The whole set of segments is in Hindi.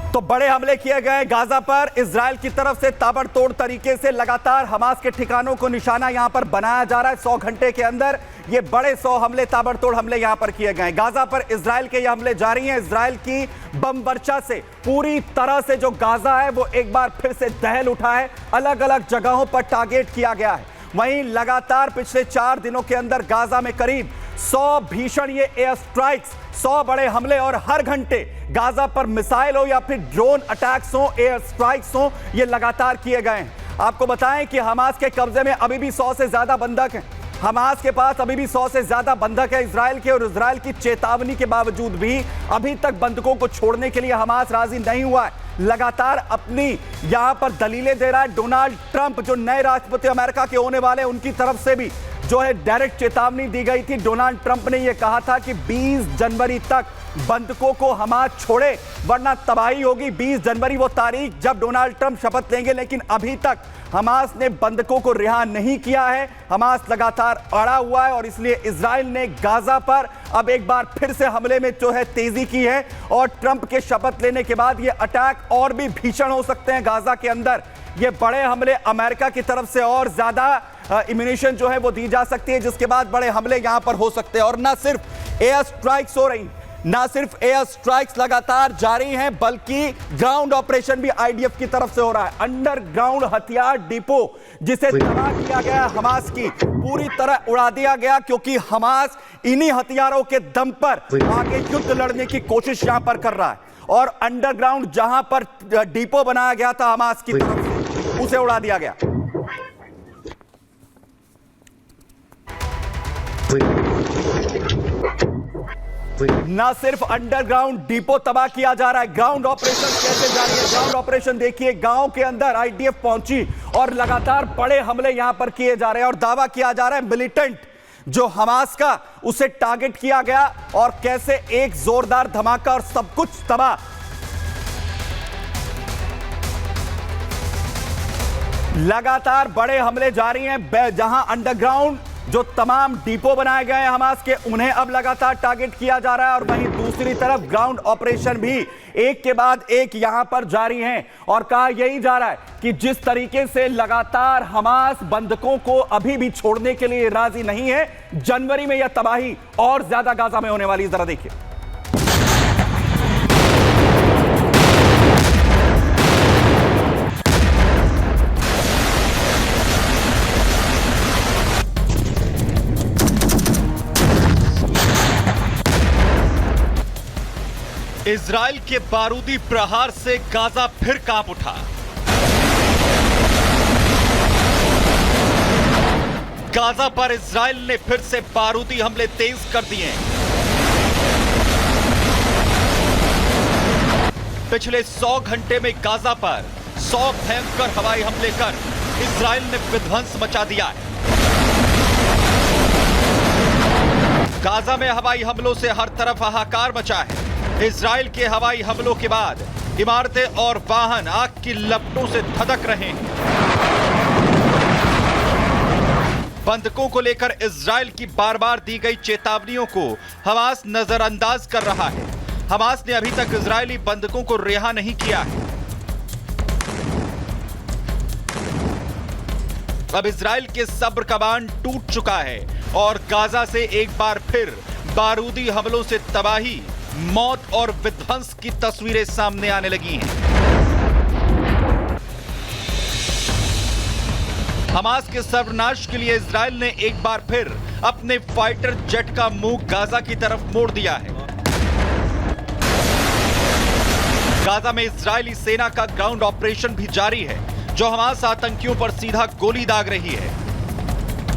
तो बड़े हमले किए गए गाजा पर। इजराइल की तरफ से ताबड़तोड़ तरीके से लगातार हमास के ठिकानों को निशाना यहां पर बनाया जा रहा है। 100 घंटे के अंदर ये बड़े 100 हमले, ताबड़तोड़ हमले यहां पर किए गए। गाजा पर इजराइल के ये हमले जारी हैं। इजराइल की बम वर्षा से पूरी तरह से जो गाजा है वो एक बार फिर से दहल उठा है। अलग अलग जगहों पर टारगेट किया गया है। वहीं लगातार पिछले 4 दिनों के अंदर गाजा में करीब 100 भीषण ये एयर स्ट्राइक्स, 100 बड़े हमले, और हर घंटे गाजा पर मिसाइल हो या फिर ड्रोन अटैक्स हो, एयर स्ट्राइक्स हो, ये लगातार किए गए हैं। आपको बताएं कि हमास के कब्जे में अभी भी 100 से ज्यादा बंधक हैं। हमास के पास अभी भी 100 से ज्यादा बंधक है इजराइल के, और इजराइल की चेतावनी के बावजूद भी अभी तक बंधकों को छोड़ने के लिए हमास राजी नहीं हुआ है। लगातार अपनी यहां पर दलीलें दे रहा है। डोनाल्ड ट्रंप जो नए राष्ट्रपति अमेरिका के होने वाले, उनकी तरफ से भी जो है डायरेक्ट चेतावनी दी गई थी। डोनाल्ड ट्रंप ने यह कहा था कि 20 जनवरी तक बंधकों को हमास छोड़े वरना तबाही होगी। 20 जनवरी वो तारीख जब डोनाल्ड ट्रंप शपथ लेंगे, लेकिन अभी तक हमास ने बंधकों को रिहा नहीं किया है। हमास लगातार अड़ा हुआ है और इसलिए इजराइल ने गाजा पर अब एक बार फिर से हमले में जो है तेजी की है। और ट्रंप के शपथ लेने के बाद ये अटैक और भी भीषण हो सकते हैं गाजा के अंदर। ये बड़े हमले अमेरिका की तरफ से और ज्यादा इम्यूनिशन जो है वो दी जा सकती है, जिसके बाद बड़े हमले यहां पर हो सकते हैं। और ना सिर्फ एयर स्ट्राइक्स हो रही, ना सिर्फ एयर स्ट्राइक्स लगातार जारी हैं, बल्कि ग्राउंड ऑपरेशन भी आईडीएफ की तरफ से हो रहा है। अंडरग्राउंड हथियार डिपो जिसे तबाह किया गया, हमास की पूरी तरह उड़ा दिया गया, क्योंकि हमास इन्हीं हथियारों के दम पर आगे युद्ध लड़ने की कोशिश यहां पर कर रहा है। और अंडरग्राउंड जहां पर डिपो बनाया गया था हमास की तरफ से, उसे उड़ा दिया गया। ना सिर्फ अंडरग्राउंड डिपो तबाह किया जा रहा है, ग्राउंड ऑपरेशन कैसे जारी है। ग्राउंड ऑपरेशन देखिए, गांव के अंदर आईडीएफ पहुंची और लगातार बड़े हमले यहां पर किए जा रहे हैं। और दावा किया जा रहा है मिलिटेंट जो हमास का, उसे टारगेट किया गया और कैसे एक जोरदार धमाका और सब कुछ तबाह। लगातार बड़े हमले जारी हैं। जहां अंडरग्राउंड जो तमाम डिपो बनाए गए हैं हमास के, उन्हें अब लगातार टारगेट किया जा रहा है। और वहीं दूसरी तरफ ग्राउंड ऑपरेशन भी एक के बाद एक यहां पर जारी हैं। और कहा यही जा रहा है कि जिस तरीके से लगातार हमास बंधकों को अभी भी छोड़ने के लिए राजी नहीं है, जनवरी में यह तबाही और ज्यादा गाजा में होने वाली है। जरा देखिए, इजराइल के बारूदी प्रहार से गाजा फिर कांप उठा। गाजा पर इजराइल ने फिर से बारूदी हमले तेज कर दिए। पिछले 100 घंटे में गाजा पर 100 भयंकर हवाई हमले कर इजराइल ने विध्वंस मचा दिया है। गाजा में हवाई हमलों से हर तरफ हाहाकार मचा है। इजराइल के हवाई हमलों के बाद इमारतें और वाहन आग की लपटों से धधक रहे हैं। बंधकों को लेकर इजराइल की बार बार दी गई चेतावनियों को हमास नजरअंदाज कर रहा है। हमास ने अभी तक इजरायली बंधकों को रिहा नहीं किया है। अब इजराइल के सब्र का बांध टूट चुका है और गाजा से एक बार फिर बारूदी हमलों से तबाही, मौत और विध्वंस की तस्वीरें सामने आने लगी हैं। हमास के सर्वनाश के लिए इजराइल ने एक बार फिर अपने फाइटर जेट का मुंह गाजा की तरफ मोड़ दिया है। गाजा में इजरायली सेना का ग्राउंड ऑपरेशन भी जारी है, जो हमास आतंकियों पर सीधा गोली दाग रही है।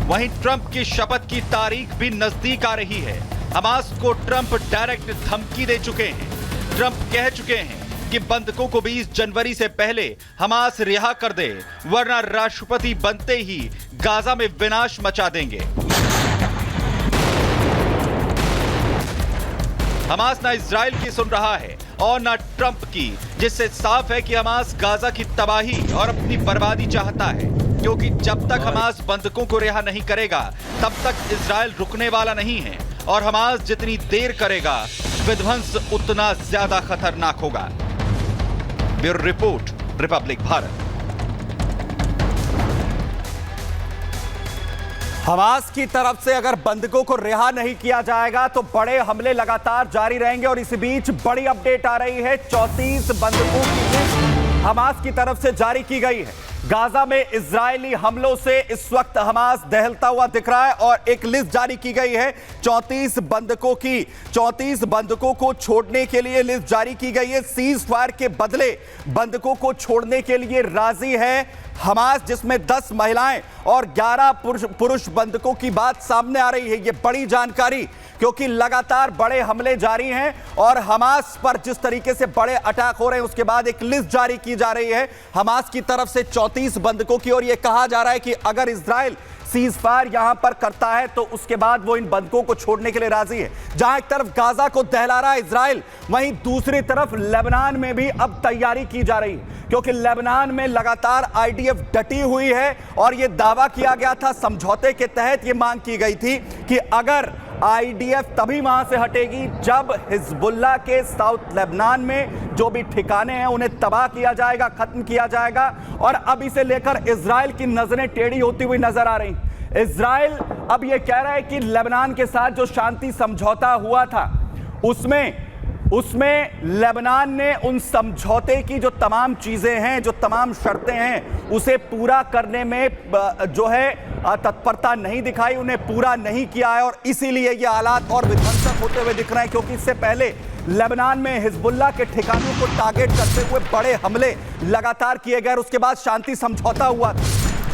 वहीं ट्रंप की शपथ की तारीख भी नजदीक आ रही है। हमास को ट्रंप डायरेक्ट धमकी दे चुके हैं। ट्रंप कह चुके हैं कि बंधकों को 20 जनवरी से पहले हमास रिहा कर दे, वरना राष्ट्रपति बनते ही गाजा में विनाश मचा देंगे। हमास ना इजराइल की सुन रहा है और ना ट्रंप की, जिससे साफ है कि हमास गाजा की तबाही और अपनी बर्बादी चाहता है। क्योंकि जब तक हमास बंधकों को रिहा नहीं करेगा, तब तक इजराइल रुकने वाला नहीं है। और हमास जितनी देर करेगा, विध्वंस उतना ज्यादा खतरनाक होगा। Bureau report, Republic Bharat. Hamas की तरफ से अगर बंधकों को रिहा नहीं किया जाएगा तो बड़े हमले लगातार जारी रहेंगे और इस बीच बड़ी अपडेट आ रही है। 34 बंधकों की लिस्ट हमास की तरफ से जारी की गई है। गाजा में इजरायली हमलों से इस वक्त हमास दहलता हुआ दिख रहा है और एक लिस्ट जारी की गई है 34 बंधकों की। 34 बंधकों को छोड़ने के लिए लिस्ट जारी की गई है। सीज फायर के बदले बंधकों को छोड़ने के लिए राजी है हमास, जिसमें 10 महिलाएं और 11 पुरुष बंधकों की बात सामने आ रही है। यह बड़ी जानकारी, क्योंकि लगातार बड़े हमले जारी हैं और हमास पर जिस तरीके से बड़े अटैक हो रहे हैं उसके बाद एक लिस्ट जारी की जा रही है हमास की तरफ से 34 बंधकों की। और यह कहा जा रहा है कि अगर इजराइल सीज फायर यहां पर करता है तो उसके बाद वो इन बंधकों को छोड़ने के लिए राजी है। जहां एक तरफ गाजा को दहला रहा है इजराइल, वहीं दूसरी तरफ लेबनान में भी अब तैयारी की जा रही है, क्योंकि लेबनान में लगातार आईडीएफ डटी हुई है और यह दावा किया गया था, समझौते के तहत यह मांग की गई थी कि अगर आईडीएफ तभी वहां से हटेगी जब हिजबुल्लाह के साउथ लेबनान में जो भी ठिकाने हैं उन्हें तबाह किया जाएगा, खत्म किया जाएगा। और अब इसे लेकर इजराइल की नजरें टेढ़ी होती हुई नजर आ रही। इजराइल अब यह कह रहा है कि लेबनान के साथ जो शांति समझौता हुआ था उसमें लेबनान ने उन समझौते की जो तमाम चीजें हैं, जो तमाम शर्तें हैं, उसे पूरा करने में जो है तत्परता नहीं दिखाई, उन्हें पूरा नहीं किया है। और इसीलिए ये हालात और विध्वंसक होते हुए दिख रहे हैं, क्योंकि इससे पहले लेबनान में हिजबुल्लाह के ठिकानों को टारगेट करते हुए बड़े हमले लगातार किए गए। उसके बाद शांति समझौता हुआ,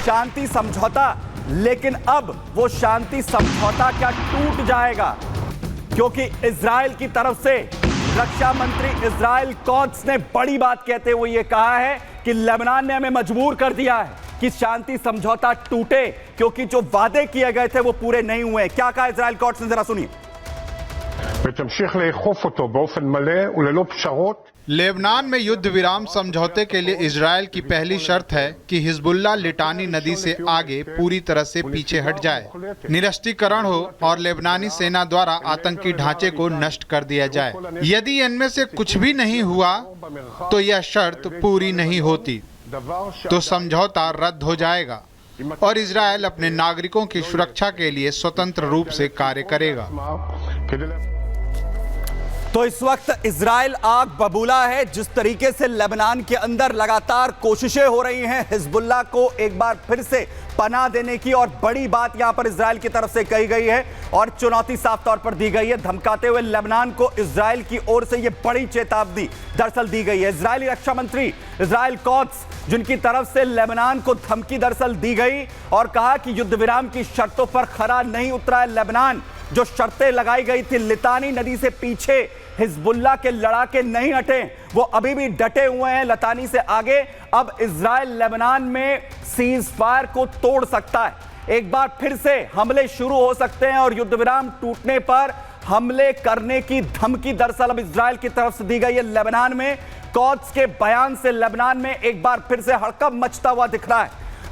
शांति समझौता, लेकिन अब वो शांति समझौता क्या टूट जाएगा, क्योंकि इजराइल की तरफ से रक्षा मंत्री इजराइल कॉट्स ने बड़ी बात कहते हुए यह कहा है कि लेबनान ने हमें मजबूर कर दिया है कि शांति समझौता टूटे, क्योंकि जो वादे किए गए थे वो पूरे नहीं हुए। क्या कहा इजराइल कॉट्स ने, जरा सुनिए। लेबनान में युद्ध विराम समझौते के लिए इजरायल की पहली शर्त है कि हिजबुल्लाह लिटानी नदी से आगे पूरी तरह से पीछे हट जाए, निरस्त्रीकरण हो और लेबनानी सेना द्वारा आतंकी ढांचे को नष्ट कर दिया जाए। यदि इनमें से कुछ भी नहीं हुआ तो यह शर्त पूरी नहीं होती तो समझौता रद्द हो जाएगा और इजरायल अपने नागरिकों की सुरक्षा के लिए स्वतंत्र रूप से कार्य करेगा। तो इस वक्त इजराइल आग बबूला है। जिस तरीके से लेबनान के अंदर लगातार कोशिशें हो रही हैं हिजबुल्लाह को एक बार फिर से पनाह देने की, और बड़ी बात यहां पर इजराइल की तरफ से कही गई है और चुनौती साफ तौर पर दी गई है। धमकाते हुए लेबनान को इजराइल की ओर से यह बड़ी चेतावनी दरअसल दी गई है। इजरायली रक्षा मंत्री इजराइल कॉट्स, जिनकी तरफ से लेबनान को धमकी दरअसल दी गई और कहा कि युद्ध विराम की शर्तों पर खरा नहीं उतरा है लेबनान। जो शर्तें लगाई गई थी, लितानी नदी से पीछे हिजबुल्लाह के लड़ाके नहीं हटे, वो अभी भी डटे हुए हैं लितानी से आगे। अब इजराइल लेबनान में सीज फायर को तोड़ सकता है, एक बार फिर से हमले शुरू हो सकते हैं और युद्ध विराम टूटने पर हमले करने की धमकी दरअसल अब इजराइल की तरफ से दी गई है लेबनान में। कॉट्स के बयान से लेबनान में एक बार फिर से हड़कंप मचता हुआ दिख रहा है।